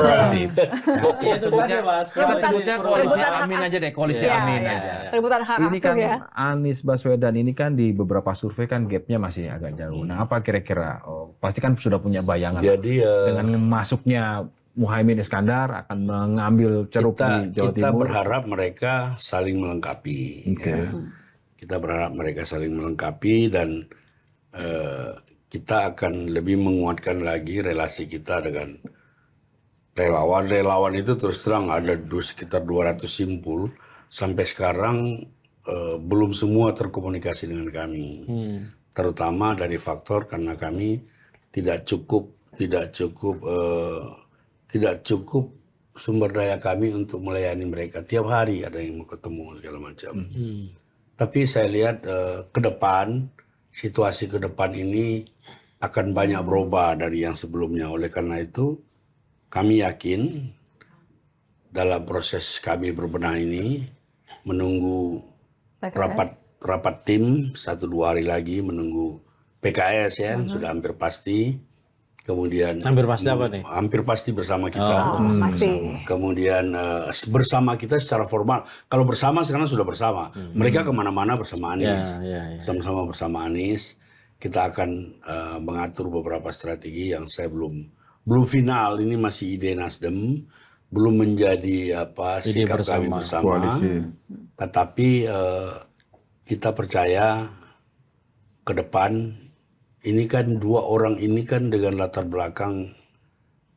F: Iya, sebutnya koalisi
E: rebutan hak
F: Amin
E: as-
F: aja deh, koalisi
E: Iya,
F: Amin
E: iya.
F: aja.
E: Rebutan hak
B: Ini
E: asuh
B: kan
E: ya.
B: Anies Baswedan ini kan di beberapa survei kan gapnya masih agak jauh. Nah, apa kira-kira? Oh, pasti kan sudah punya bayangan
A: Jadi
B: dengan masuknya Muhaimin Iskandar akan mengambil ceruk di Jawa
A: kita
B: Timur.
A: berharap mereka saling melengkapi.
B: Oke.
A: Ya. Kita berharap mereka saling melengkapi dan kita akan lebih menguatkan lagi relasi kita dengan relawan. Relawan itu terus terang ada sekitar 200 simpul. Sampai sekarang belum semua terkomunikasi dengan kami. Terutama dari faktor karena kami tidak cukup sumber daya kami untuk melayani mereka. Tiap hari ada yang mau ketemu segala macam. Tapi saya lihat ke depan, situasi ke depan ini akan banyak berubah dari yang sebelumnya. Oleh karena itu, kami yakin dalam proses kami berbenah ini, menunggu rapat tim 1-2 hari lagi, menunggu PKS ya, sudah hampir pasti. Kemudian
D: Hampir pasti apa nih?
A: hampir pasti bersama kita.
E: Masih.
A: Kemudian bersama kita secara formal. Kalau bersama sekarang sudah bersama. Mereka kemana-mana bersama Anies. Sama-sama bersama Anies. Kita akan mengatur beberapa strategi yang saya belum final. Ini masih ide Nasdem. Belum menjadi sikap kami bersama.
B: Koalisi.
A: Tetapi kita percaya ke depan ini kan dua orang ini kan dengan latar belakang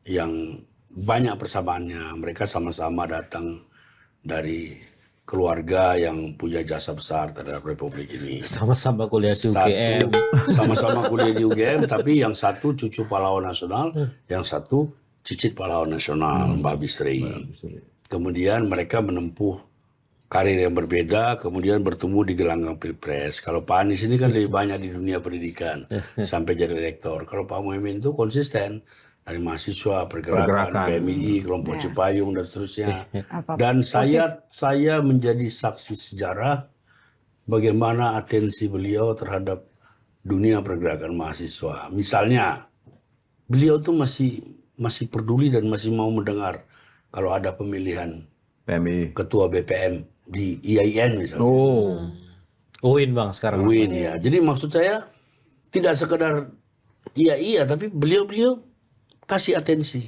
A: yang banyak persamaannya. Mereka sama-sama datang dari keluarga yang punya jasa besar terhadap Republik ini.
D: Sama-sama kuliah di UGM.
A: Sama-sama kuliah di UGM, tapi yang satu cucu pahlawan nasional, yang satu cicit pahlawan nasional, Mbak Bisri. Kemudian mereka menempuh karir yang berbeda, kemudian bertemu di gelanggang Pilpres. Kalau Pak Anies ini kan lebih banyak di dunia pendidikan, sampai jadi rektor. Kalau Pak Muhaimin itu konsisten dari mahasiswa, pergerakan. PMI, kelompok Cipayung dan seterusnya. Dan saya menjadi saksi sejarah bagaimana atensi beliau terhadap dunia pergerakan mahasiswa. Misalnya, beliau tuh masih peduli dan masih mau mendengar kalau ada pemilihan
B: PMI.
A: ketua BPM di IAIN misalnya.
D: UIN Bang sekarang.
A: UIN ya. Jadi maksud saya tidak sekedar iya tapi beliau kasih atensi.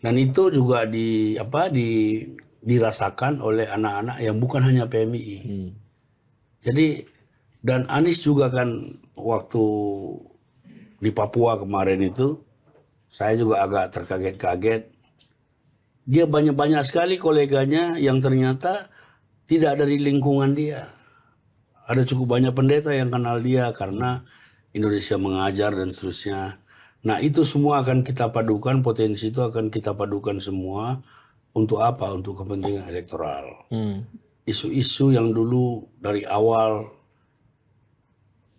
A: Dan itu juga dirasakan oleh anak-anak yang bukan hanya PMI. Jadi dan Anies juga kan waktu di Papua kemarin itu saya juga agak terkaget-kaget. Dia banyak sekali koleganya yang ternyata tidak dari lingkungan dia. Ada cukup banyak pendeta yang kenal dia karena Indonesia Mengajar dan seterusnya. Nah itu semua akan kita padukan, potensi itu akan kita padukan semua. Untuk apa? Untuk kepentingan elektoral. Isu-isu yang dulu dari awal,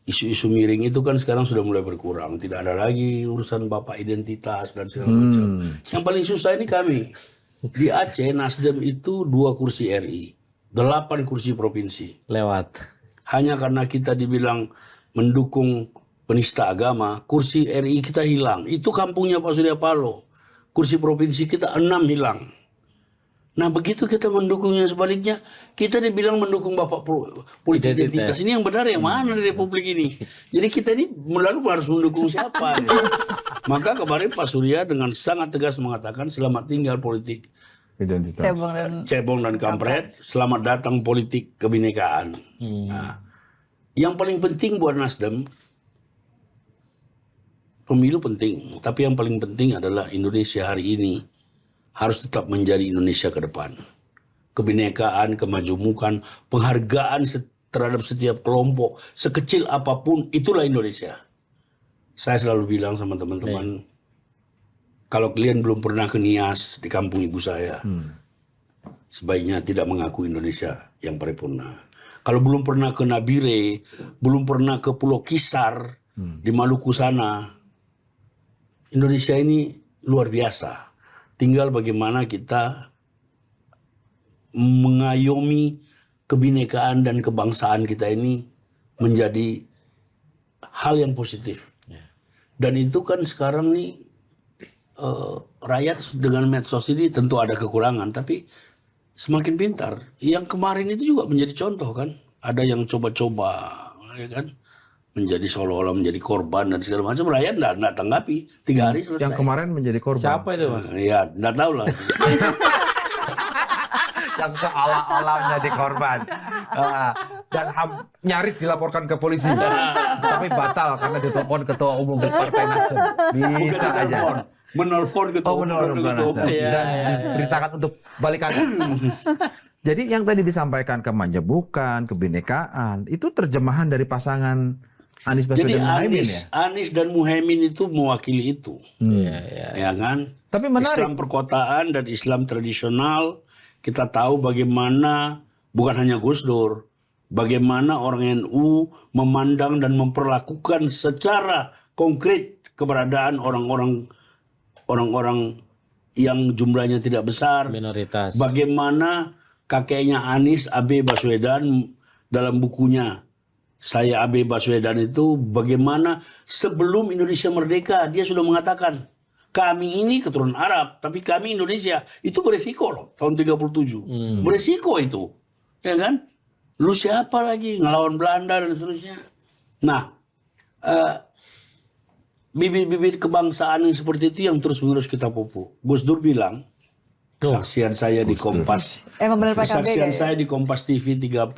A: isu-isu miring itu kan sekarang sudah mulai berkurang. Tidak ada lagi urusan bapak identitas dan segala macam. Yang paling susah ini kami. Di Aceh Nasdem itu 2 kursi RI, 8 kursi provinsi.
D: Lewat.
A: Hanya karena kita dibilang mendukung penista agama, kursi RI kita hilang. Itu kampungnya Pak Surya Paloh. Kursi provinsi kita 6 hilang. Nah begitu kita mendukungnya sebaliknya, kita dibilang mendukung bapak politik identitas. Ini yang benar yang mana di Republik ini? Jadi kita ini lalu harus mendukung siapa? Gitu. Maka kemarin Pak Surya dengan sangat tegas mengatakan selamat tinggal politik
B: Identitas.
E: Cebong dan
A: dan kampret, selamat datang politik kebinekaan. Nah, yang paling penting buat Nasdem, pemilu penting, tapi yang paling penting adalah Indonesia hari ini harus tetap menjadi Indonesia ke depan. Kebinekaan, kemajemukan, penghargaan terhadap setiap kelompok, sekecil apapun, itulah Indonesia. Saya selalu bilang sama teman-teman, kalau kalian belum pernah ke Nias di kampung ibu saya, sebaiknya tidak mengaku Indonesia yang paripurna. Kalau belum pernah ke Nabire, belum pernah ke Pulau Kisar, di Maluku sana, Indonesia ini luar biasa. Tinggal bagaimana kita mengayomi kebinekaan dan kebangsaan kita ini menjadi hal yang positif. Dan itu kan sekarang nih rakyat dengan medsos ini tentu ada kekurangan, tapi semakin pintar. Yang kemarin itu juga menjadi contoh kan. Ada yang coba-coba, ya kan, menjadi seolah-olah menjadi korban dan segala macam. Rakyat nggak tanggapi, 3 hari selesai.
B: Yang kemarin menjadi korban.
D: Siapa itu Mas?
A: Ya nggak tahu lah.
F: Yang seolah-olah menjadi korban. Dan nyaris dilaporkan ke polisi. Tapi batal karena ditelepon ketua umum Partai Nasdem. Bisa
A: Bukan
F: aja.
A: telepon, menelpon ketua umum, ketua umum.
F: Dan diperintahkan untuk balik kanan.
B: Jadi yang tadi disampaikan kemanjebukan, kebinekaan, itu terjemahan dari pasangan Anies
A: Jadi
B: Baswedan Muhaimin ya?
A: Anies dan Muhaimin itu mewakili itu, ya kan?
B: Tapi menarik.
A: Islam perkotaan dan Islam tradisional, kita tahu bagaimana bukan hanya Gus Dur, bagaimana orang NU memandang dan memperlakukan secara konkret keberadaan orang-orang yang jumlahnya tidak besar.
D: Minoritas.
A: Bagaimana kakeknya Anies, AB Baswedan, dalam bukunya Saya AB Baswedan itu, bagaimana sebelum Indonesia merdeka dia sudah mengatakan, kami ini keturunan Arab, tapi kami Indonesia. Itu beresiko loh, tahun 37. Beresiko itu. Ya kan? Lu siapa lagi? Ngelawan Belanda dan seterusnya. Nah, bibit-bibit kebangsaan yang seperti itu yang terus-menerus kita pupuk. Gus Dur bilang, saksian saya di Kompas.
E: Emang benar PKB
A: Saksian
E: ya?
A: saya di Kompas TV 30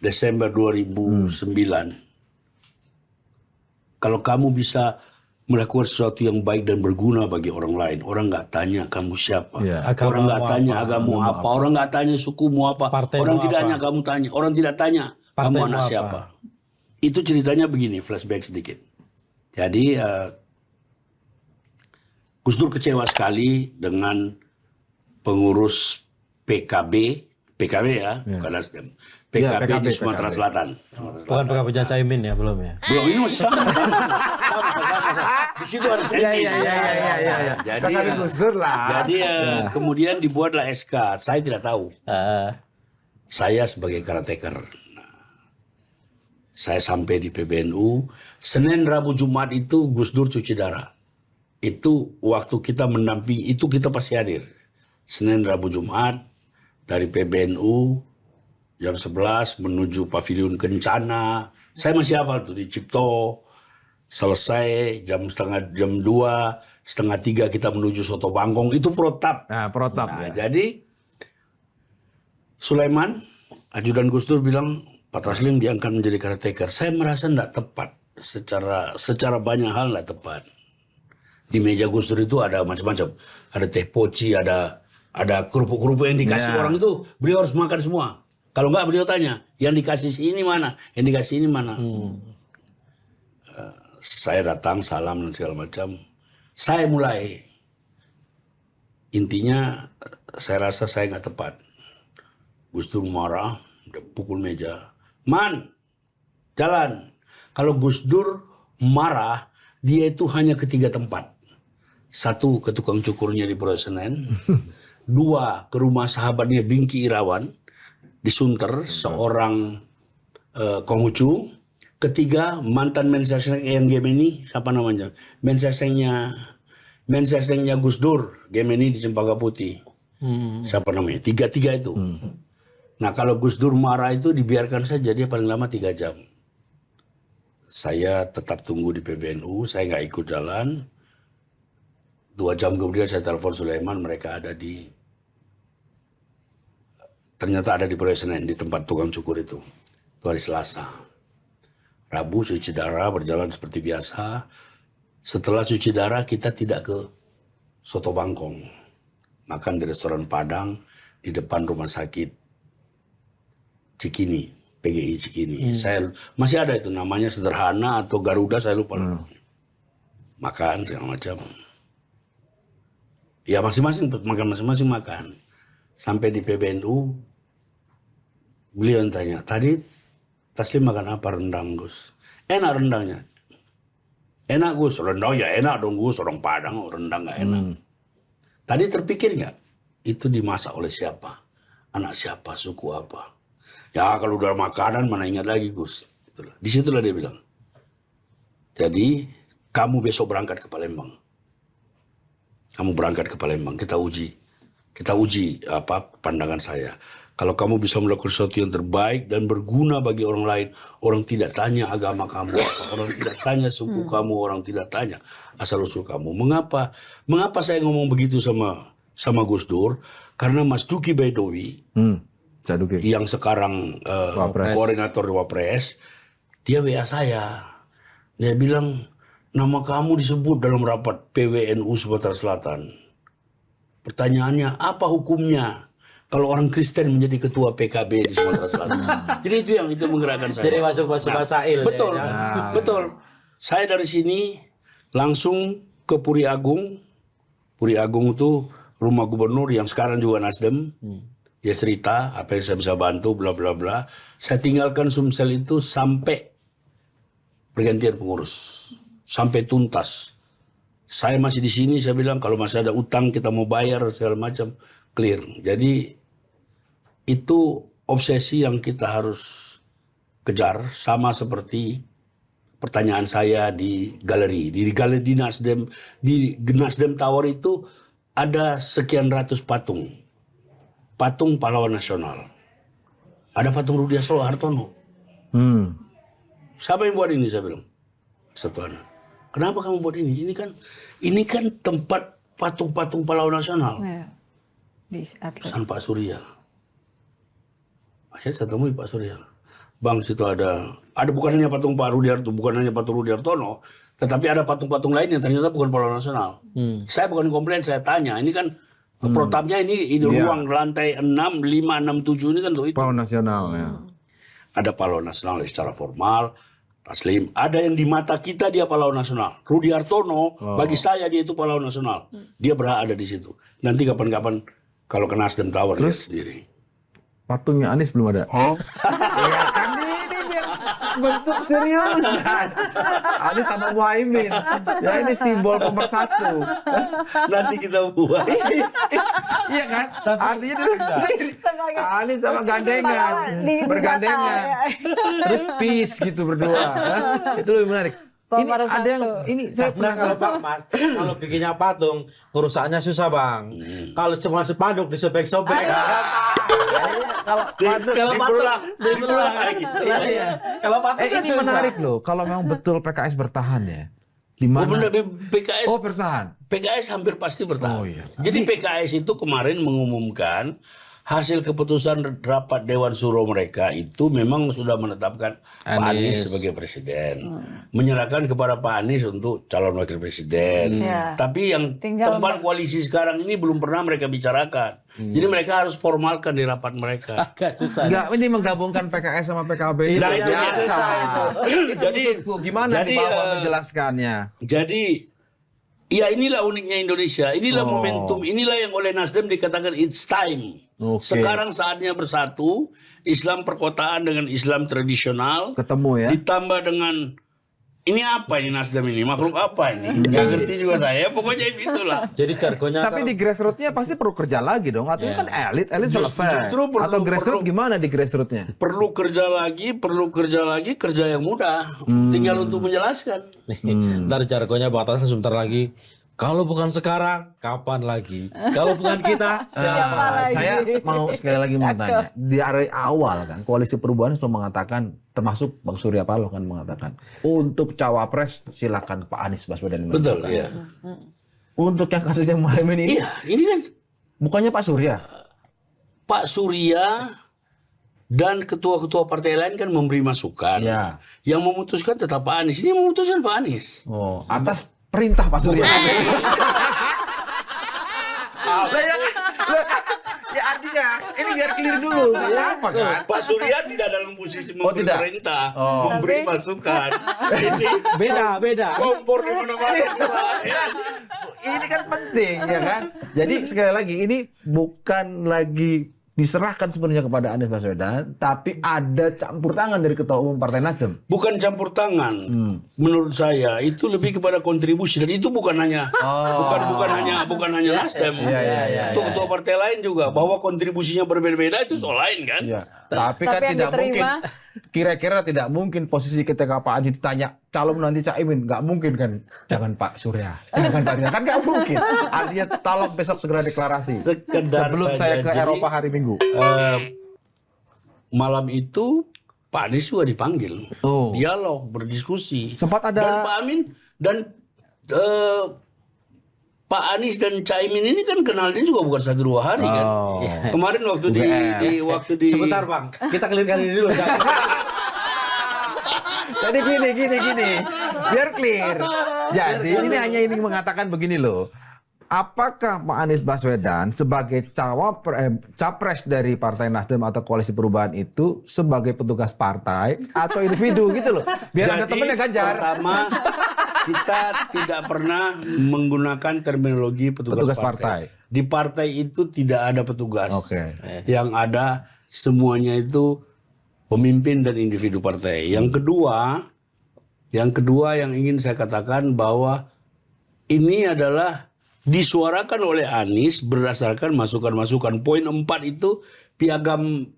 A: Desember 2009. Kalau kamu bisa melakukan sesuatu yang baik dan berguna bagi orang lain, orang nggak tanya kamu siapa,
B: Ya.
A: orang nggak
D: Agamamu
A: tanya
D: apa,
A: agamu apa, orang nggak tanya sukumu apa,
D: Partaimu
A: orang tidak
D: apa.
A: hanya kamu tanya, orang tidak tanya kamu
D: Partaimu
A: anak
D: apa.
A: siapa. Itu ceritanya begini, flashback sedikit. Jadi Gus Dur kecewa sekali dengan pengurus PKB ya, bukan Nasdem. PKB,
B: PKB,
A: di Sumatera
B: PKB.
A: Selatan.
D: Bukan PKB Caimin ya, belum ya?
A: Belum, ini masih sama. Di situ ada caimin.
F: Iya.
A: Jadi,
F: Kakak Gus Dur lah.
A: jadi kemudian dibuatlah SK. Saya tidak tahu. Saya sebagai karateker. Nah, saya sampai di PBNU. Senin, Rabu, Jumat itu Gus Dur cuci darah. Itu waktu kita mendampingi, itu kita pasti hadir. Senin, Rabu, Jumat dari PBNU jam 11 menuju Pavilion Kencana. Saya masih hafal tuh di Cipto. Selesai jam 2:30 kita menuju Soto Bangkong. Itu protap.
B: Nah, protap
A: Nah,
B: ya.
A: jadi Sulaiman, ajudan Gus Dur bilang, Pak Taslim diangkat menjadi karateker. Saya merasa tidak tepat. Secara banyak hal tidak tepat. Di meja Gus Dur itu ada macam-macam. Ada teh poci, ada kerupuk-kerupuk yang dikasih
B: Ya.
A: orang itu. Beliau harus makan semua. Kalau enggak beliau tanya, yang dikasih si ini mana? Yang dikasih ini mana? Saya datang, salam dan segala macam. Saya mulai. Intinya saya rasa saya nggak tepat. Gus Dur marah, dia pukul meja. Man, jalan. Kalau Gus Dur marah, dia itu hanya ke 3 tempat. 1, ke tukang cukurnya di Pulau Senen. 2, ke rumah sahabatnya Bingki Irawan di Sunter, seorang Konghucu. 3, mantan mensesnek yang Gemini, siapa namanya? Mensesneknya Gus Dur, Gemini di Cempaka Putih. Siapa namanya? 3 itu. Nah, kalau Gus Dur marah itu dibiarkan saja, dia paling lama 3 jam. Saya tetap tunggu di PBNU, saya nggak ikut jalan. 2 jam kemudian saya telepon Sulaiman, mereka ternyata ada di Pulau Senen, di tempat tukang cukur itu. Itu hari Selasa. Rabu cuci darah, berjalan seperti biasa. Setelah cuci darah kita tidak ke Soto Bangkong. Makan di restoran Padang di depan rumah sakit Cikini, PGI Cikini. Saya masih ada itu, namanya Sederhana atau Garuda, saya lupa. Makan segala macam. Ya masing-masing makan. Sampai di PBNU, beliau tanya, tadi Taslim makan apa? Rendang, Gus. Enak rendangnya. Enak, Gus. Rendang ya enak dong, Gus. Orang Padang, rendang gak enak. Tadi terpikir nggak? Itu dimasak oleh siapa? Anak siapa? Suku apa? Ya kalau udah makanan mana ingat lagi Gus. Itulah. Disitulah dia bilang. Jadi kamu besok berangkat ke Palembang. Kamu berangkat ke Palembang, kita uji pandangan saya. Kalau kamu bisa melakukan sesuatu yang terbaik dan berguna bagi orang lain, orang tidak tanya agama kamu apa, orang tidak tanya suku kamu, orang tidak tanya asal usul kamu. Mengapa saya ngomong begitu sama Gus Dur? Karena Mas Duki Baidowi
B: Saduki.
A: yang sekarang
B: Wapres.
A: koordinator Wapres, dia WA saya. Dia bilang, nama kamu disebut dalam rapat PWNU Sumatera Selatan. Pertanyaannya, apa hukumnya kalau orang Kristen menjadi ketua PKB di Sumatera Selatan? Jadi itu menggerakkan saya.
D: Jadi masuk Masail.
A: Betul,
D: Ya.
A: betul. Saya dari sini langsung ke Puri Agung. Puri Agung itu rumah gubernur yang sekarang juga Nasdem. Dia cerita apa yang saya bisa bantu, bla bla bla. Saya tinggalkan Sumsel itu sampai pergantian pengurus, sampai tuntas. Saya masih di sini, saya bilang kalau masih ada utang kita mau bayar segala macam, clear. Jadi itu obsesi yang kita harus kejar, sama seperti pertanyaan saya di galeri Nasdem, di Nasdem Tower itu ada sekian ratus patung pahlawan nasional. Ada patung Rudiaslo Hartono. Siapa yang buat ini, saya bilang. Satuan. Kenapa kamu buat ini? Ini kan tempat patung-patung pahlawan nasional.
E: Ya. Di atlet.
A: Pesan Pak Surya. Saya temui Pak Surya. Bang, situ ada bukan hanya patung Pak Rudiarto, bukan hanya patung Rudiartono, tetapi ada patung-patung lain yang ternyata bukan pahlawan nasional. Saya bukan komplain, saya tanya. Ini kan protapnya ini ruang lantai 6, 5, 6, 7 ini kan tuh itu.
B: Pahlawan nasional ya.
A: Ada pahlawan nasional secara formal, Taslim. Ada yang di mata kita dia pahlawan nasional. Rudiartono, bagi saya dia itu pahlawan nasional. Dia berhak ada di situ. Nanti kapan-kapan kalau ke Nasdem Tower lihat sendiri.
B: Patungnya Anies belum ada. Iya kan ini biar bentuk serius. Anies tambah Muhaimin. Ya ini simbol pemersatu.
A: Nanti kita buat.
B: Iya kan? Artinya dulu Anies sama gandengan, bergandengan. Terus peace gitu berdua. Itu lebih menarik. Ini ada yang saya
D: Nah, kalau Pak Mas, kalau bikinnya patung, kerusakannya susah Bang. Kalau cuma spanduk disobek-sobek. Kalau
A: dibelah kayak gitu.
D: Kalau patung kan
B: ini
D: susah.
B: menarik loh. Kalau memang betul PKS bertahan ya. Di mana?
A: benar, PKS
B: Bertahan.
A: PKS hampir pasti bertahan.
B: Oh, iya.
A: Jadi PKS itu kemarin mengumumkan hasil keputusan rapat Dewan Suro mereka itu memang sudah menetapkan Pak Anies sebagai presiden. Menyerahkan kepada Pak Anies untuk calon wakil presiden. Tapi yang tempat koalisi sekarang ini belum pernah mereka bicarakan. Jadi mereka harus formalkan di rapat mereka.
D: Agak susah.
B: Enggak, ini menggabungkan PKS sama PKB.
A: Nah, itu
B: biasa.
A: susah itu.
B: Jadi gimana
A: jadi,
B: di bawah menjelaskannya?
A: Jadi ya inilah uniknya Indonesia. Inilah momentum. Inilah yang oleh Nasdem dikatakan it's time. Sekarang saatnya bersatu. Islam perkotaan dengan Islam tradisional.
B: Ketemu ya.
A: Ditambah dengan ini apa ini Nasdem ini? Makhluk apa ini? Nggak ngerti juga saya. Pokoknya itulah.
D: Jadi jargonnya
B: Tapi di grassroots-nya pasti perlu kerja lagi dong. Atau kan elit selesai.
A: justru perlu-
B: Atau grassroots gimana di grassroots-nya?
A: Perlu kerja lagi, kerja yang mudah. Tinggal untuk menjelaskan.
D: ntar jargonnya batasan sebentar lagi. Kalau bukan sekarang, kapan lagi? Kalau bukan kita, siapa lagi?
B: Saya mau sekali lagi mau tanya. Di area awal kan, Koalisi Perubahan sudah mengatakan, termasuk Bang Surya Paloh kan mengatakan, untuk cawapres silakan Pak Anies Baswedan.
A: Betul, ya.
B: Untuk yang kasusnya Muhaimin ini,
A: Iya, ini kan
B: bukannya Pak Surya?
A: Pak Surya dan ketua-ketua partai lain kan memberi masukan.
B: Ya.
A: Yang memutuskan tetap Pak Anies. Ini memutuskan Pak Anies.
B: Oh, atas perintah Pak Surya.
C: Ya artinya ini biar clear dulu. Apa kan?
A: Pak Surya tidak dalam posisi memberi
B: tidak?
A: perintah, memberi masukan. Ini
D: Beda.
A: kompor di mana-mana. Ya.
B: Ini kan penting ya kan. Jadi sekali lagi ini bukan lagi diserahkan sepenuhnya kepada Anies Baswedan, tapi ada campur tangan dari Ketua Umum Partai Nasdem.
A: Bukan campur tangan. Menurut saya itu lebih kepada kontribusi, dan itu bukan hanya bukan hanya Nasdem. Itu ketua partai lain juga, bahwa kontribusinya berbeda-beda itu soal lain kan.
B: Ya. Tapi kan
E: Tapi yang
B: tidak mungkin.
E: diterima.
B: Kira-kira tidak mungkin posisi ketika Pak Adi ditanya calon nanti Caimin, nggak mungkin kan? Jangan Pak Surya, jangan Pak Surya, kan nggak mungkin. Artinya tolong besok segera deklarasi.
A: Sekedar
B: Sebelum
A: saja.
B: saya ke
A: Jadi,
B: Eropa hari Minggu.
A: malam itu Pak Anies juga dipanggil,
B: Oh.
A: dialog, berdiskusi.
B: Sempat
A: Dan
B: ada
A: Pak Amin dan Pak Anies dan Caimin ini kan kenalnya juga bukan 1-2 hari kan. Kemarin waktu di
C: Sebentar Bang, kita clear-kan ini dulu.
B: Jadi gini. Biar clear. Jadi ini hanya ingin mengatakan begini loh. Apakah Pak Anies Baswedan sebagai capres dari Partai Nasdem atau Koalisi Perubahan itu sebagai petugas partai atau individu gitu loh? Biar ada temennya Ganjar.
A: Pertama, kita tidak pernah menggunakan terminologi petugas partai. Di partai itu tidak ada petugas.
B: Oke.
A: Yang ada semuanya itu pemimpin dan individu partai. Yang kedua yang ingin saya katakan bahwa ini adalah disuarakan oleh Anies berdasarkan masukan-masukan. Poin 4 itu piagam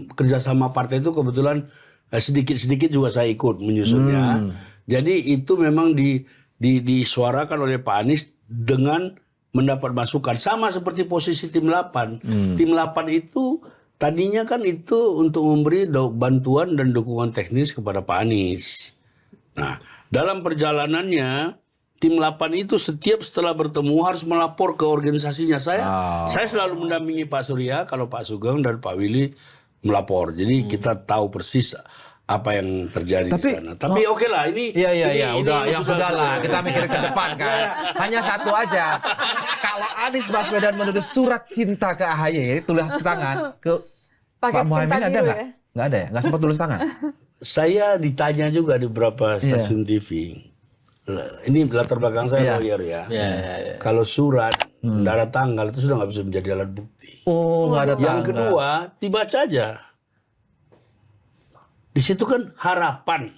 A: kerjasama partai itu kebetulan sedikit-sedikit juga saya ikut menyusunnya. Jadi itu memang disuarakan oleh Pak Anies dengan mendapat masukan. Sama seperti posisi tim 8. Tim 8 itu tadinya kan itu untuk memberi bantuan dan dukungan teknis kepada Pak Anies. Nah, dalam perjalanannya tim 8 itu setelah bertemu harus melapor ke organisasinya. Saya selalu mendampingi Pak Surya kalau Pak Sugeng dan Pak Willy melapor. Jadi kita tahu persis apa yang terjadi di sana. Tapi oke lah, ini
B: Udah,
A: ini
B: yang sudah lah. Kita mikir ke depan kan. Hanya satu aja. Kalau Anies Baswedan menulis surat cinta ke AHY, tulis tangan ke
E: Pakai
B: Pak Muhaimin
E: cinta
B: ada
E: biru
B: nggak?
E: ya?
B: Nggak ada ya? Nggak sempat tulis tangan?
A: Saya ditanya juga di beberapa stasiun TV. Ini latar belakang saya lawyer ya. Kalau surat tidak ada tanggal itu sudah nggak bisa menjadi alat bukti.
B: Oh, nggak ada
A: Yang
B: tanggal.
A: kedua, dibaca aja. Di situ kan harapan.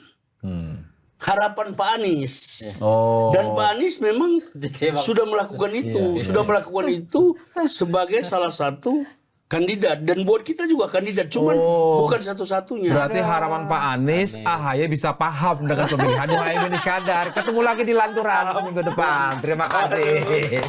A: Harapan Pak Anies.
B: Oh.
A: Dan Pak Anies memang sudah melakukan itu. Sudah melakukan itu sebagai salah satu kandidat. Dan buat kita juga kandidat. Cuman bukan satu-satunya.
B: Berarti harapan Pak Anies, AHY bisa paham dengan pemilihan Muhaimin Iskandar. Ketemu lagi di Lanturan minggu depan. Terima kasih.